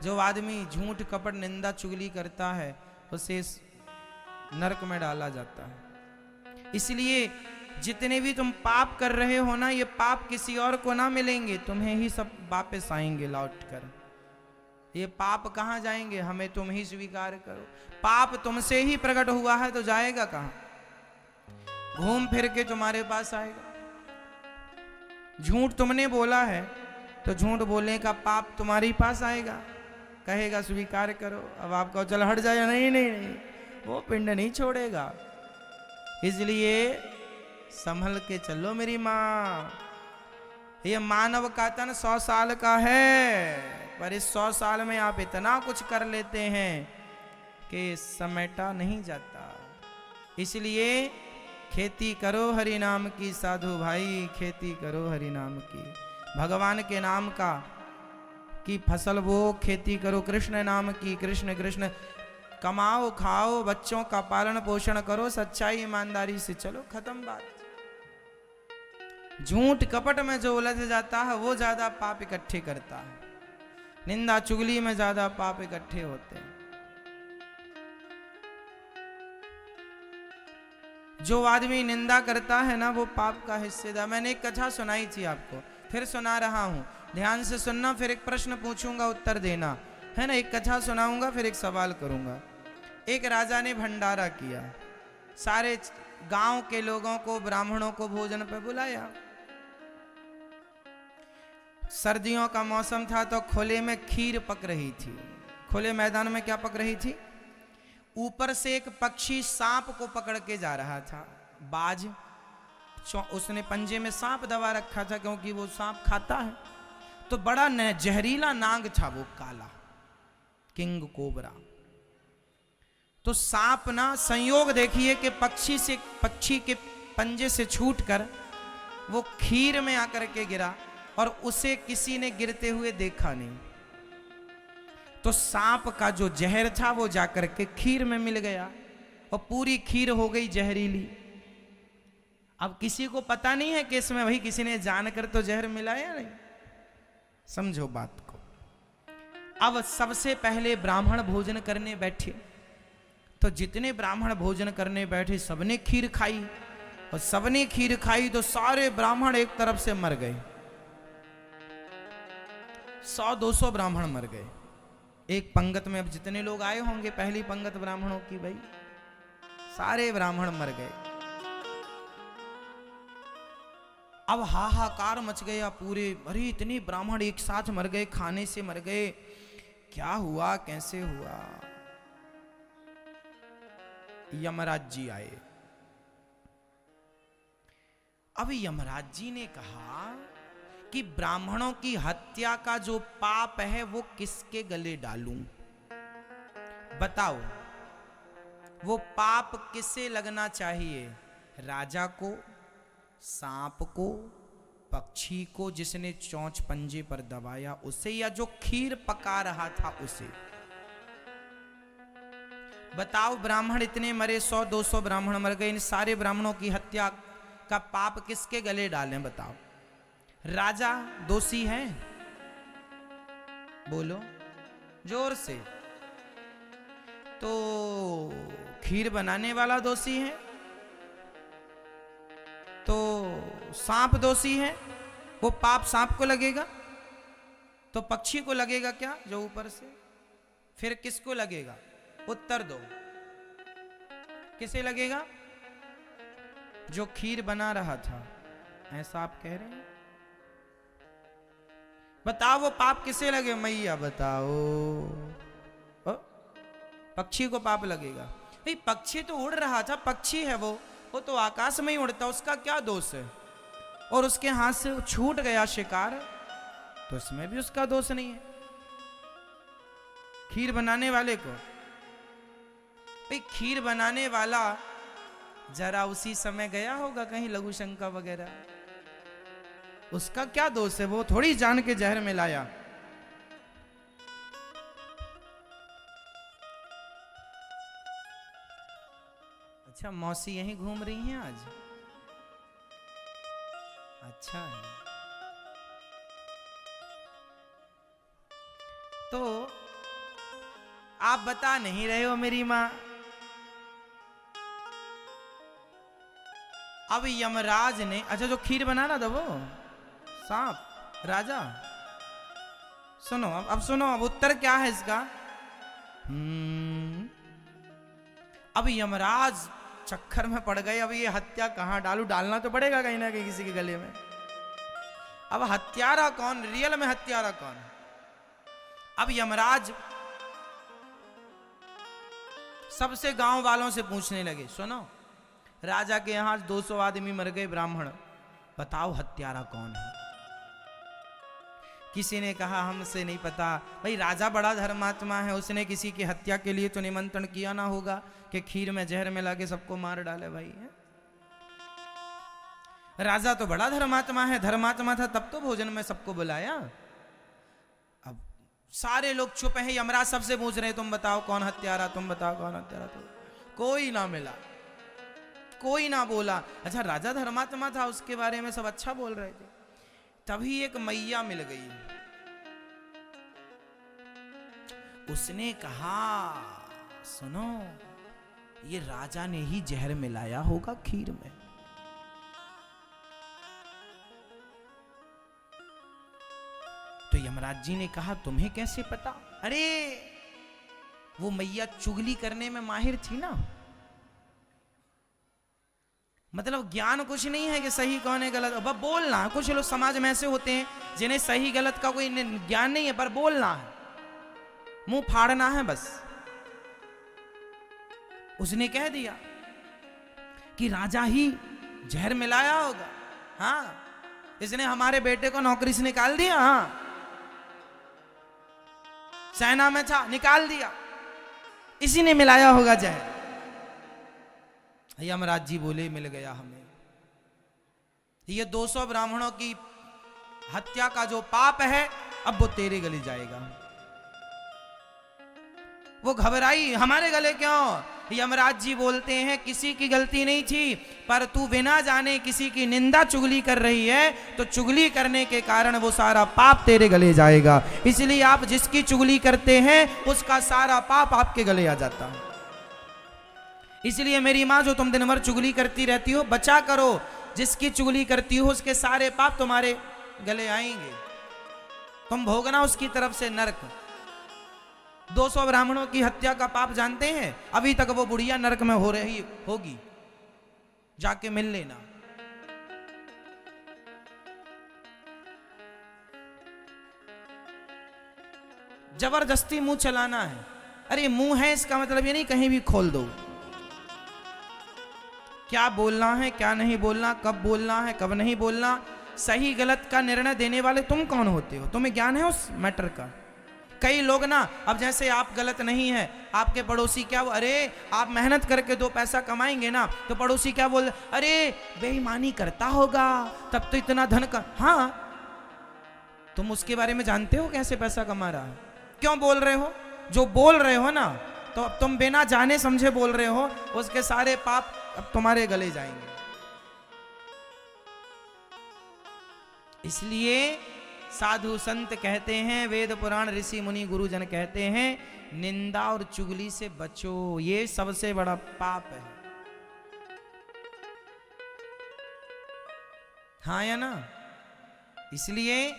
जो आदमी झूठ कपट निंदा चुगली करता है उसे नरक में डाला जाता है। इसलिए जितने भी तुम पाप कर रहे हो ना, ये पाप किसी और को ना मिलेंगे, तुम्हें ही सब वापस आएंगे लौट कर। ये पाप कहाँ जाएंगे, हमें तुम ही स्वीकार करो। पाप तुमसे ही प्रकट हुआ है तो जाएगा कहाँ, घूम फिर के तुम्हारे पास आएगा। झूठ तुमने बोला है तो झूठ बोलने का पाप तुम्हारे पास आएगा, कहेगा स्वीकार करो। अब आप कहो चल हट जाए, नहीं नहीं नहीं, वो पिंड नहीं छोड़ेगा। इसलिए संभल के चलो मेरी माँ। ये मानव का तन 100 साल का है, पर इस 100 साल में आप इतना कुछ कर लेते हैं कि समेटा नहीं जाता। इसलिए खेती करो हरि नाम की साधु भाई, खेती करो हरि नाम की। भगवान के नाम का की फसल वो, खेती करो कृष्ण नाम की। कृष्ण कृष्ण कमाओ खाओ, बच्चों का पालन पोषण करो, सच्चाई ईमानदारी से चलो, खत्म बात। झूठ कपट में जो उलझ जाता है वो ज्यादा पाप इकट्ठे करता है, निंदा चुगली में ज्यादा पाप इकट्ठे होते हैं। जो आदमी निंदा करता है ना वो पाप का हिस्सेदार। मैंने एक कथा सुनाई थी आपको, फिर सुना रहा हूं, ध्यान से सुनना, फिर एक प्रश्न पूछूंगा उत्तर देना, है ना। एक कथा सुनाऊंगा फिर एक सवाल करूंगा। एक राजा ने भंडारा किया, सारे गांव के लोगों को, ब्राह्मणों को भोजन पे बुलाया। सर्दियों का मौसम था तो खुले में खीर पक रही थी। खुले मैदान में क्या पक रही थी? ऊपर से एक पक्षी सांप को पकड़ के जा रहा था, बाज। उसने पंजे में सांप दबा रखा था क्योंकि वो सांप खाता है। तो बड़ा जहरीला नाग था वो, काला किंग कोबरा। तो सांप ना, संयोग देखिए कि पक्षी के पंजे से छूटकर वो खीर में आकर के गिरा और उसे किसी ने गिरते हुए देखा नहीं। तो सांप का जो जहर था वो जाकर के खीर में मिल गया और पूरी खीर हो गई जहरीली। अब किसी को पता नहीं है कि इसमें भाई किसी ने जानकर तो जहर मिलाया नहीं। समझो बात को। अब सबसे पहले ब्राह्मण भोजन करने बैठे, तो जितने ब्राह्मण भोजन करने बैठे सबने खीर खाई, और सबने खीर खाई तो सारे ब्राह्मण एक तरफ से मर गए। 100-200 ब्राह्मण मर गए एक पंगत में। अब जितने लोग आए होंगे पहली पंगत ब्राह्मणों की, भाई सारे ब्राह्मण मर गए। अब हाहाकार मच गया पूरे, अरे इतने ब्राह्मण एक साथ मर गए, खाने से मर गए, क्या हुआ, कैसे हुआ। यमराज जी आए। अब यमराज जी ने कहा कि ब्राह्मणों की हत्या का जो पाप है वो किसके गले डालूं? बताओ, वो पाप किसे लगना चाहिए? राजा को, सांप को, पक्षी को जिसने चोंच पंजे पर दबाया उसे, या जो खीर पका रहा था उसे? बताओ, ब्राह्मण इतने मरे, 100-200 ब्राह्मण मर गए, इन सारे ब्राह्मणों की हत्या का पाप किसके गले डालें? बताओ। राजा दोषी है? बोलो जोर से। तो खीर बनाने वाला दोषी है? तो सांप दोषी है? वो पाप सांप को लगेगा? तो पक्षी को लगेगा क्या जो ऊपर से? फिर किसको लगेगा? उत्तर दो, किसे लगेगा? जो खीर बना रहा था, ऐसा आप कह रहे हैं? बताओ वो पाप किसे लगे? मैया बताओ। पक्षी को पाप लगेगा? भाई पक्षी तो उड़ रहा था, पक्षी है वो तो आकाश में ही उड़ता, उसका क्या दोष है? और उसके हाथ से छूट गया शिकार, तो इसमें भी उसका दोष नहीं है। खीर बनाने वाले को, भाई खीर बनाने वाला जरा उसी समय गया होगा कहीं लघु शंका वगैरह, उसका क्या दोष है? वो थोड़ी जान के जहर मिलाया। अच्छा, मौसी यहीं घूम रही हैं आज? अच्छा है। तो आप बता नहीं रहे हो मेरी मां। अब यमराज ने, अच्छा जो खीर बना रहा था वो सांप राजा, सुनो अब सुनो, अब उत्तर क्या है इसका। अब यमराज चक्कर में पड़ गए, अब ये हत्या कहां डालूं, डालना तो पड़ेगा कहीं ना कहीं किसी के गले में। अब हत्यारा कौन, रियल में हत्यारा कौन है। अब यमराज सबसे गांव वालों से पूछने लगे, सुनो राजा के यहां 200 आदमी मर गए ब्राह्मण, बताओ हत्यारा कौन है। किसी ने कहा हमसे नहीं पता, भाई राजा बड़ा धर्मात्मा है, उसने किसी की हत्या के लिए तो निमंत्रण किया ना होगा कि खीर में जहर मिला के सबको मार डाले भाई है? राजा तो बड़ा धर्मात्मा है, धर्मात्मा था तब तो भोजन में सबको बुलाया। अब सारे लोग चुप हैं, यमराज सबसे पूछ रहे तुम बताओ कौन हत्यारा, तुम बताओ कौन हत्यारा। तो कोई ना मिला, कोई ना बोला। अच्छा राजा धर्मात्मा था, उसके बारे में सब अच्छा बोल रहे थे। तभी एक मैया मिल गई, उसने कहा सुनो ये राजा ने ही जहर मिलाया होगा खीर में। तो यमराज जी ने कहा तुम्हें कैसे पता। अरे वो मैया चुगली करने में माहिर थी ना, मतलब ज्ञान कुछ नहीं है कि सही कौन है गलत, बस बोलना है। कुछ लोग समाज में ऐसे होते हैं जिन्हें सही गलत का कोई ज्ञान नहीं है, पर बोलना है, मुंह फाड़ना है बस। उसने कह दिया कि राजा ही जहर मिलाया होगा। हाँ इसने हमारे बेटे को नौकरी से निकाल दिया, हाँ सेना में था निकाल दिया, इसी ने मिलाया होगा जहर। यमराज जी बोले मिल गया हमें, ये 200 ब्राह्मणों की हत्या का जो पाप है अब वो तेरे गले जाएगा। वो घबराई, हमारे गले क्यों। यमराज जी बोलते हैं किसी की गलती नहीं थी, पर तू बिना जाने किसी की निंदा चुगली कर रही है, तो चुगली करने के कारण वो सारा पाप तेरे गले जाएगा। इसलिए आप जिसकी चुगली करते हैं उसका सारा पाप आपके गले आ जाता है। इसलिए मेरी माँ जो तुम दिन भर चुगली करती रहती हो बचा करो, जिसकी चुगली करती हो उसके सारे पाप तुम्हारे गले आएंगे, तुम भोगना उसकी तरफ से नरक। 200 ब्राह्मणों की हत्या का पाप जानते हैं, अभी तक वो बुढ़िया नरक में हो रही होगी, जाके मिल लेना। जबरदस्ती मुंह चलाना है। अरे मुंह है इसका मतलब ये नहीं कहीं भी खोल दो। क्या बोलना है क्या नहीं बोलना, कब बोलना है कब नहीं बोलना, सही गलत का निर्णय देने वाले तुम कौन होते हो, तुम्हें ज्ञान है उस मैटर का। कई लोग ना, अब जैसे आप गलत नहीं है, आपके पड़ोसी क्या, अरे आप मेहनत करके 2 पैसा कमाएंगे ना, तो पड़ोसी क्या बोल, अरे बेईमानी करता होगा तब तो इतना धन का। हाँ तुम उसके बारे में जानते हो कैसे पैसा कमा रहा है, क्यों बोल रहे हो। जो बोल रहे हो ना, तो अब तुम बिना जाने समझे बोल रहे हो, उसके सारे पाप अब तुम्हारे गले जाएंगे। इसलिए साधु संत कहते हैं, वेद पुराण ऋषि मुनि गुरुजन कहते हैं, निंदा और चुगली से बचो, ये सबसे बड़ा पाप है। हाँ या ना। इसलिए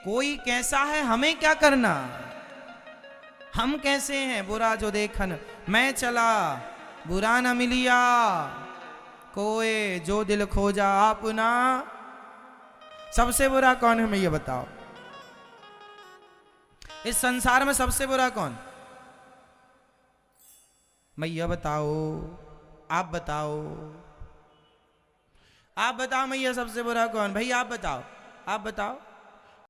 कोई कैसा है हमें क्या करना, हम कैसे हैं, बुरा जो देखन मैं चला बुरा न मिलिया, कोई जो दिल खोजा अपना। सबसे बुरा कौन है, मैं ये बताओ, इस संसार में सबसे बुरा कौन, मैं ये बताओ, आप बताओ, आप बताओ, मैं ये सबसे बुरा कौन, भाई आप बताओ, आप बताओ।